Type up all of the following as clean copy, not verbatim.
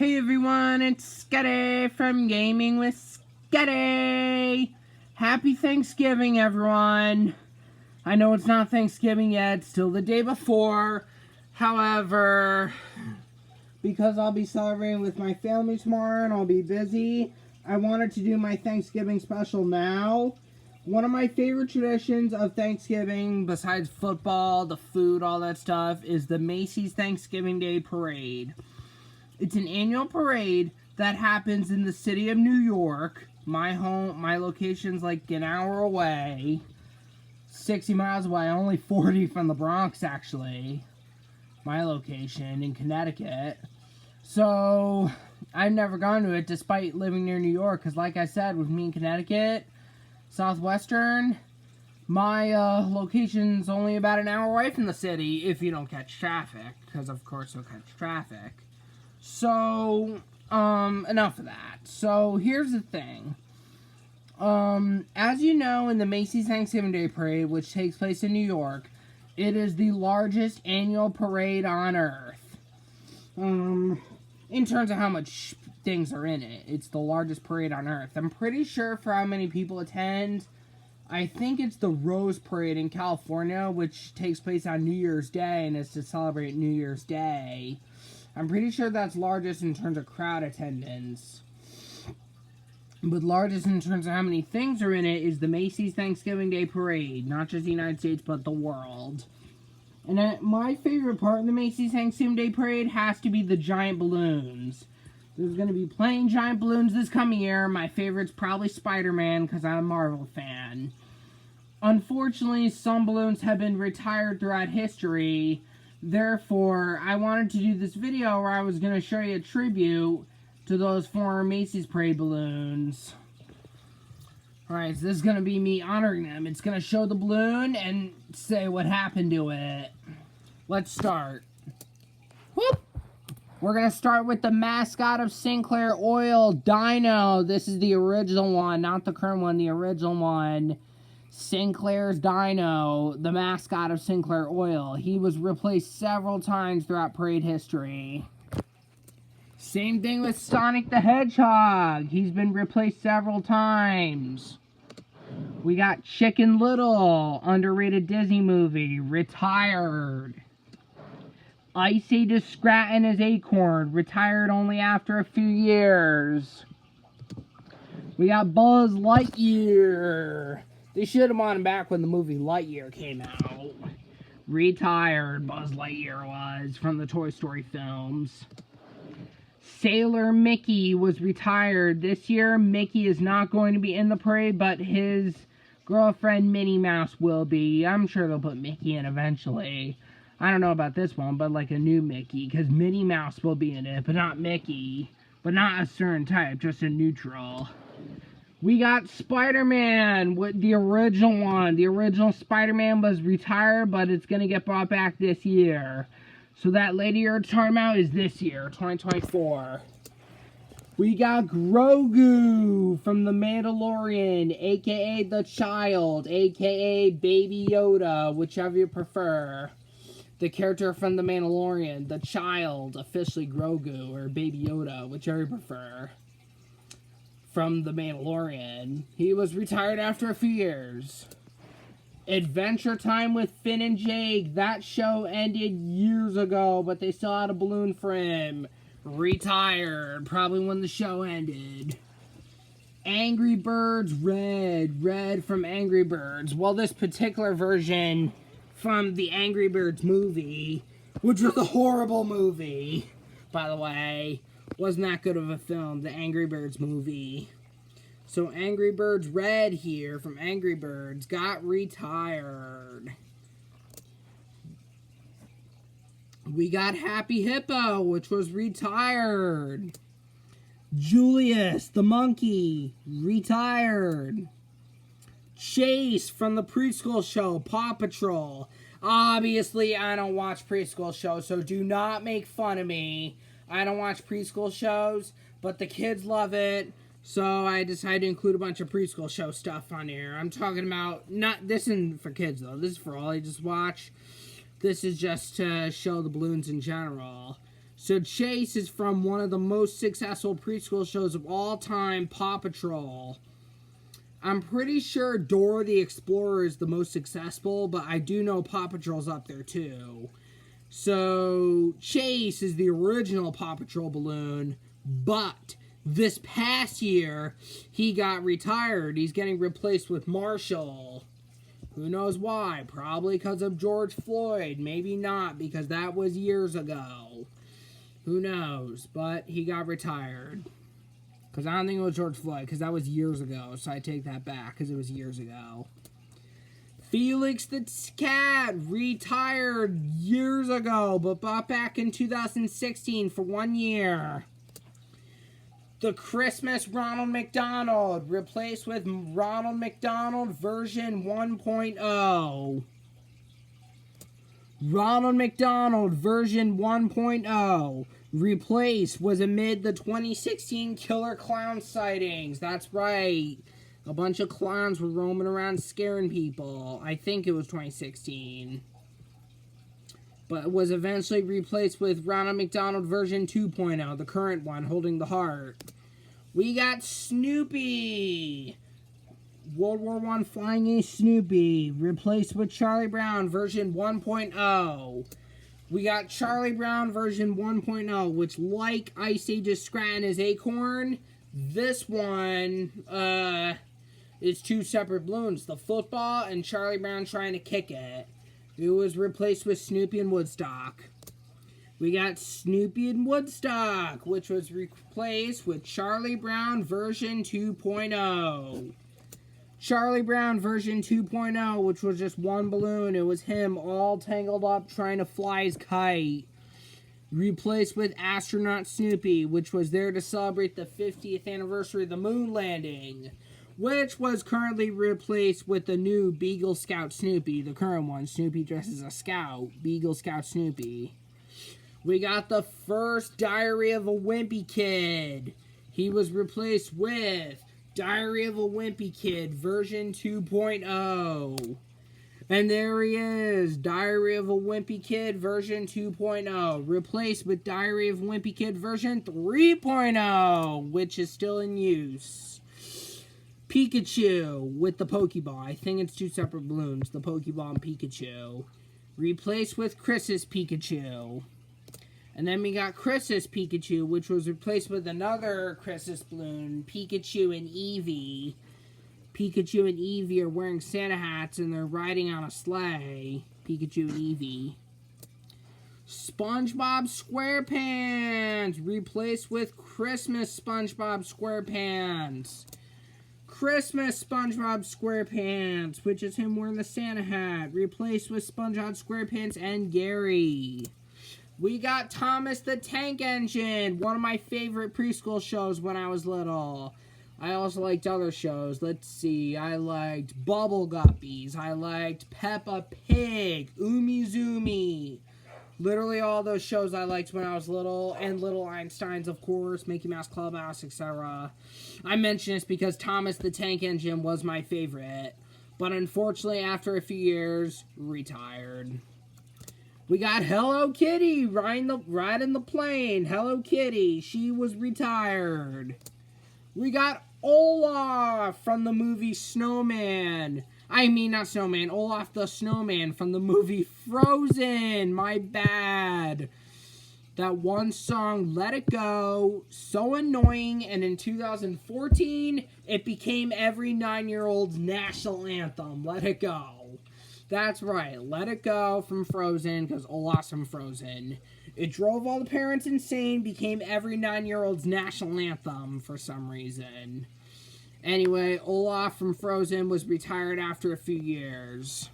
Hey everyone, it's Sketty from Gaming with Sketty. Happy Thanksgiving, everyone. I know it's not Thanksgiving yet, it's still the day before. However, because I'll be celebrating with my family tomorrow and I'll be busy, I wanted to do my Thanksgiving special now. One of my favorite traditions of Thanksgiving, besides football, the food, all that stuff, is the Macy's Thanksgiving Day Parade. It's an annual parade that happens in the city of New York. My location's like an hour away. 60 miles away, only 40 from the Bronx, actually. My location in Connecticut. So, I've never gone to it despite living near New York. Because like I said, with me in Connecticut, Southwestern, my location's only about an hour away from the city if you don't catch traffic. Because of course you'll catch traffic. So, enough of that. So, here's the thing. As you know, in the Macy's Thanksgiving Day Parade, which takes place in New York, it is the largest annual parade on Earth. In terms of how much things are in it, it's the largest parade on Earth. I'm pretty sure for how many people attend, I think it's the Rose Parade in California, which takes place on New Year's Day and is to celebrate New Year's Day. I'm pretty sure that's largest in terms of crowd attendance. But largest in terms of how many things are in it is the Macy's Thanksgiving Day Parade. Not just the United States, but the world. And my favorite part of the Macy's Thanksgiving Day Parade has to be the giant balloons. There's going to be plenty of giant balloons this coming year. My favorite's probably Spider-Man, because I'm a Marvel fan. Unfortunately, some balloons have been retired throughout history. Therefore, I wanted to do this video where I was going to show you a tribute to those former Macy's Parade balloons. Alright, so this is going to be me honoring them. It's going to show the balloon and say what happened to it. Let's start. Whoop! We're going to start with the mascot of Sinclair Oil, Dino. This is the original one, not the current one, the original one. Sinclair's Dino, the mascot of Sinclair Oil. He was replaced several times throughout parade history. Same thing with Sonic the Hedgehog. He's been replaced several times. We got Chicken Little, underrated Disney movie, retired. Icy the Scrat his Acorn, retired only after a few years. We got Buzz Lightyear. They should have brought him back when the movie Lightyear came out. Retired, Buzz Lightyear was, from the Toy Story films. Sailor Mickey was retired. This year, Mickey is not going to be in the parade, but his girlfriend Minnie Mouse will be. I'm sure they'll put Mickey in eventually. I don't know about this one, but like a new Mickey, because Minnie Mouse will be in it, but not Mickey. But not a certain type, just a neutral. We got Spider-Man, with the original one. The original Spider-Man was retired, but it's going to get brought back this year. So that lady you're talking about is this year, 2024. We got Grogu from The Mandalorian, a.k.a. The Child, a.k.a. Baby Yoda, whichever you prefer. The character from The Mandalorian, The Child, officially Grogu, or Baby Yoda, whichever you prefer. From The Mandalorian. He was retired after a few years. Adventure Time with Finn and Jake. That show ended years ago, but they still had a balloon for him. Retired, probably when the show ended. Angry Birds Red. Red from Angry Birds. Well, this particular version from the Angry Birds movie, which was a horrible movie, by the way. Wasn't that good of a film, the Angry Birds movie. So Angry Birds Red here from Angry Birds got retired. We got Happy Hippo, which was retired. Julius the monkey, retired. Chase from the preschool show, Paw Patrol. Obviously, I don't watch preschool shows, so do not make fun of me. I don't watch preschool shows, but the kids love it, so I decided to include a bunch of preschool show stuff on here. I'm talking about, this isn't for kids though, this is for all ages watch. This is just to show the balloons in general. So Chase is from one of the most successful preschool shows of all time, Paw Patrol. I'm pretty sure Dora the Explorer is the most successful, but I do know Paw Patrol's up there too. So Chase is the original Paw Patrol balloon, but this past year he got retired. He's getting replaced with Marshall. Who knows why? Probably because of George Floyd. Maybe not, because that was years ago. Who knows? But he got retired. Because I don't think it was George Floyd, because that was years ago. So I take that back, because it was years ago. Felix the Cat retired years ago, but brought back in 2016 for 1 year. The Christmas Ronald McDonald, replaced with Ronald McDonald version 1.0. Ronald McDonald version 1.0. Replaced was amid the 2016 killer clown sightings. That's right. A bunch of clowns were roaming around scaring people. I think it was 2016. But was eventually replaced with Ronald McDonald version 2.0, the current one, holding the heart. We got Snoopy. World War I Flying Ace Snoopy, replaced with Charlie Brown version 1.0. We got Charlie Brown version 1.0, which, like Ice Age's Scranton is Acorn, this one is two separate balloons. The football and Charlie Brown trying to kick it. It was replaced with Snoopy and Woodstock. We got Snoopy and Woodstock, which was replaced with Charlie Brown version 2.0. Charlie Brown version 2.0, which was just one balloon. It was him all tangled up trying to fly his kite. Replaced with Astronaut Snoopy, which was there to celebrate the 50th anniversary of the moon landing. Which was currently replaced with the new Beagle Scout Snoopy, the current one. Snoopy dressed as a scout. Beagle Scout Snoopy. We got the first Diary of a Wimpy Kid. He was replaced with Diary of a Wimpy Kid version 2.0. And there he is, Diary of a Wimpy Kid version 2.0. Replaced with Diary of a Wimpy Kid version 3.0, which is still in use. Pikachu with the Pokeball. I think it's two separate balloons, the Pokeball and Pikachu. Replaced with Chris's Pikachu. And then we got Chris's Pikachu, which was replaced with another Chris's balloon, Pikachu and Eevee. Pikachu and Eevee are wearing Santa hats and they're riding on a sleigh. Pikachu and Eevee. SpongeBob SquarePants, replaced with Christmas SpongeBob SquarePants. Christmas SpongeBob SquarePants, which is him wearing the Santa hat, replaced with SpongeBob SquarePants and Gary. We got Thomas the Tank Engine, one of my favorite preschool shows when I was little. I also liked other shows. Let's see, I liked Bubble Guppies, I liked Peppa Pig, Umizoomi. Literally all those shows I liked when I was little, and Little Einsteins, of course, Mickey Mouse Clubhouse, etc. I mention this because Thomas the Tank Engine was my favorite, but unfortunately, after a few years, retired. We got Hello Kitty riding the plane. Hello Kitty, she was retired. We got Olaf from the movie Snowman. I mean, not Snowman, Olaf the Snowman from the movie Frozen. My bad. That one song, Let It Go, so annoying, and in 2014, it became every 9-year-old's national anthem. Let It Go. That's right, Let It Go from Frozen, because Olaf's from Frozen. It drove all the parents insane, became every 9-year-old's national anthem for some reason. Anyway, Olaf from Frozen was retired after a few years.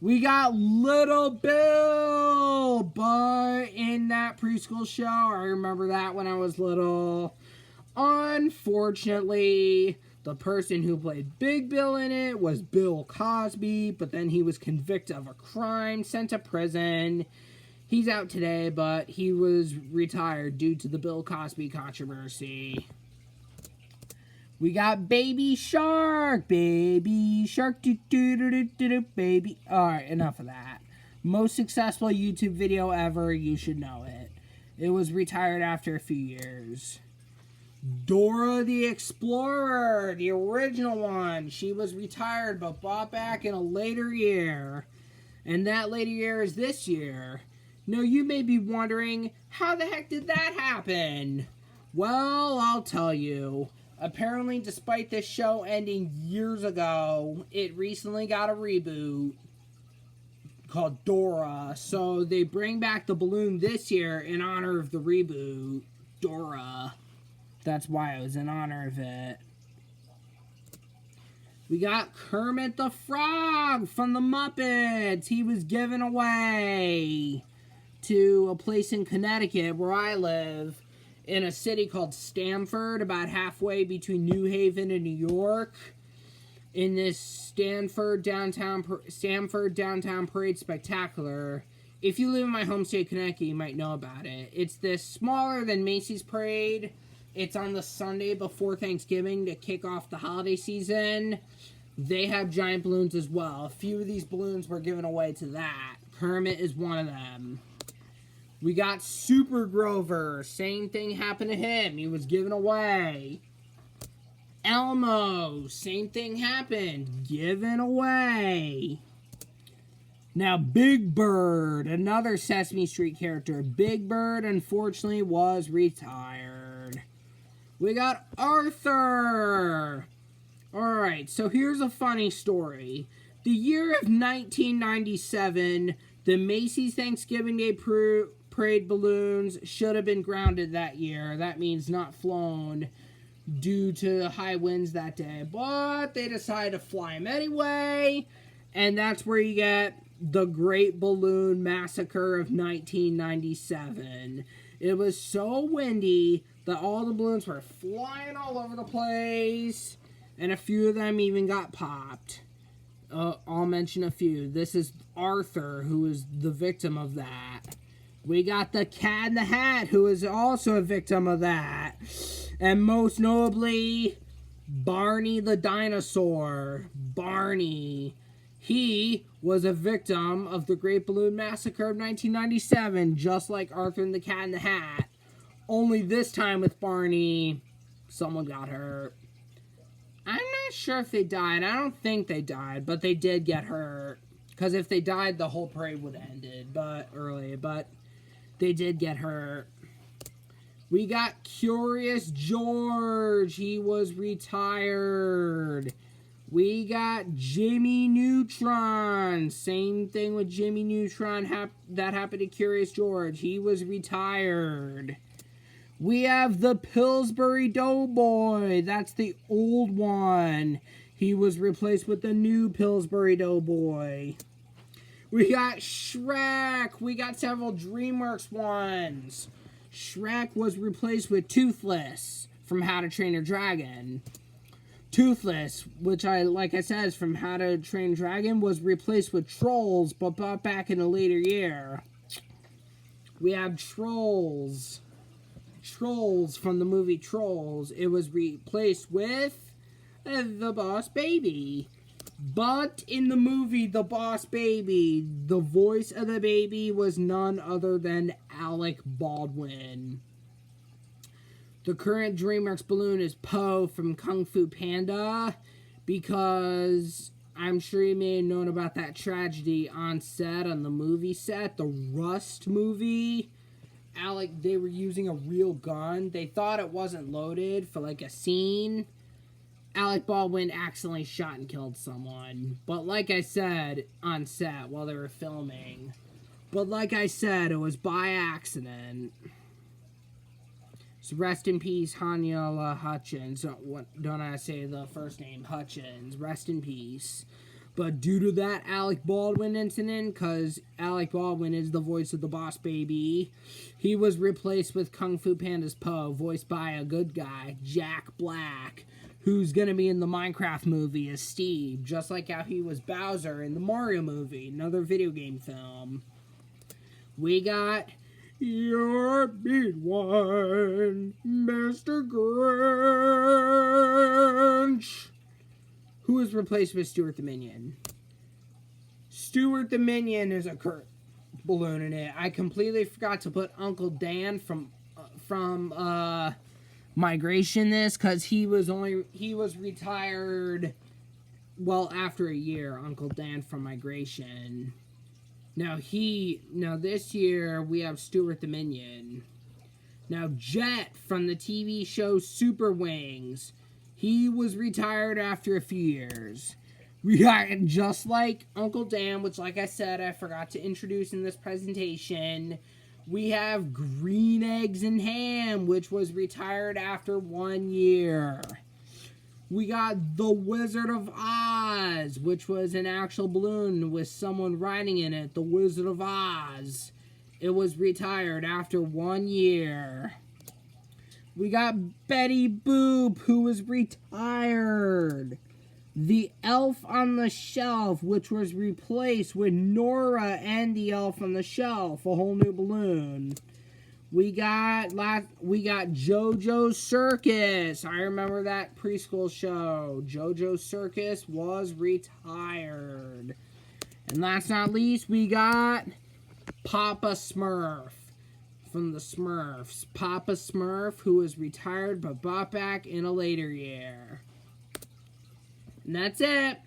We got Little Bill, but in that preschool show, I remember that when I was little. Unfortunately, the person who played Big Bill in it was Bill Cosby, but then he was convicted of a crime, sent to prison. He's out today, but he was retired due to the Bill Cosby controversy. We got Baby Shark, do do do do do, baby. Alright, enough of that. Most successful YouTube video ever, you should know it. It was retired after a few years. Dora the Explorer, the original one. She was retired but bought back in a later year. And that later year is this year. Now you may be wondering, how the heck did that happen? Well, I'll tell you. Apparently, despite this show ending years ago, it recently got a reboot called Dora. So they bring back the balloon this year in honor of the reboot, Dora. That's why it was in honor of it. We got Kermit the Frog from the Muppets. He was given away to a place in Connecticut where I live, in a city called Stamford, about halfway between New Haven and New York. In this Stamford Downtown Parade Spectacular. If you live in my home state, Connecticut, you might know about it. It's this smaller than Macy's parade. It's on the Sunday before Thanksgiving to kick off the holiday season. They have giant balloons as well. A few of these balloons were given away to that. Kermit is one of them. We got Super Grover. Same thing happened to him. He was given away. Elmo. Same thing happened. Given away. Now, Big Bird. Another Sesame Street character. Big Bird, unfortunately, was retired. We got Arthur. Alright, so here's a funny story. The year of 1997, the Macy's Thanksgiving Day Parade balloons should have been grounded that year. That means not flown due to high winds that day. But they decided to fly them anyway. And that's where you get the Great Balloon Massacre of 1997. It was so windy that all the balloons were flying all over the place. And a few of them even got popped. I'll mention a few. This is Arthur, who is the victim of that. We got the Cat in the Hat, who is also a victim of that. And most notably, Barney the dinosaur. Barney. He was a victim of the Great Balloon Massacre of 1997, just like Arthur and the Cat in the Hat. Only this time with Barney, someone got hurt. I'm not sure if they died. I don't think they died, but they did get hurt. Because if they died, the whole parade would have ended early, but they did get hurt. We got Curious George. He was retired. We got Jimmy Neutron. Same thing with Jimmy Neutron that happened to Curious George. He was retired. We have the Pillsbury Doughboy. That's the old one. He was replaced with the new Pillsbury Doughboy. We got Shrek. We got several DreamWorks ones. Shrek was replaced with Toothless from How to Train Your Dragon. Toothless, which like I said, is from How to Train Dragon, was replaced with Trolls, but brought back in a later year. We have Trolls. Trolls from the movie Trolls. It was replaced with the Boss Baby. But in the movie The Boss Baby, the voice of the baby was none other than Alec Baldwin. The current DreamWorks balloon is Po from Kung Fu Panda, because I'm sure you may have known about that tragedy on set, on the movie set, the Rust movie. They were using a real gun. They thought it wasn't loaded for like a scene. Alec Baldwin accidentally shot and killed someone. But like I said, on set while they were filming. But like I said, it was by accident. So rest in peace, Hanyala Hutchins. Don't I say the first name? Hutchins. Rest in peace. But due to that Alec Baldwin incident, because Alec Baldwin is the voice of the Boss Baby, he was replaced with Kung Fu Panda's Po, voiced by a good guy, Jack Black, who's going to be in the Minecraft movie as Steve, just like how he was Bowser in the Mario movie, another video game film. We got your big one, Mr. Grinch, who is replaced with Stuart the Minion. Stuart the Minion is a balloon in it. I completely forgot to put Uncle Dan from Migration this, because he was retired well after a year. Uncle Dan from Migration. Now this year we have Stuart the Minion. Now Jet from the TV show Super Wings. He was retired after a few years. We got, just like Uncle Dan, which, like I said, I forgot to introduce in this presentation, we have Green Eggs and Ham, which was retired after 1 year. We got The Wizard of Oz, which was an actual balloon with someone riding in it. The Wizard of Oz. It was retired after 1 year. We got Betty Boop, who was retired. The Elf on the Shelf, which was replaced with Nora and the Elf on the Shelf, a whole new balloon. We got JoJo's Circus. I remember that preschool show. JoJo's Circus was retired. And last but not least, we got Papa Smurf from the Smurfs. Papa Smurf, who was retired but brought back in a later year. And that's it.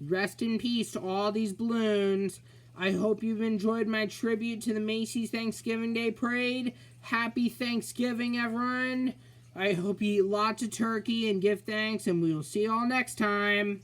Rest in peace to all these balloons. I hope you've enjoyed my tribute to the Macy's Thanksgiving Day Parade. Happy Thanksgiving, everyone. I hope you eat lots of turkey and give thanks, and we will see you all next time.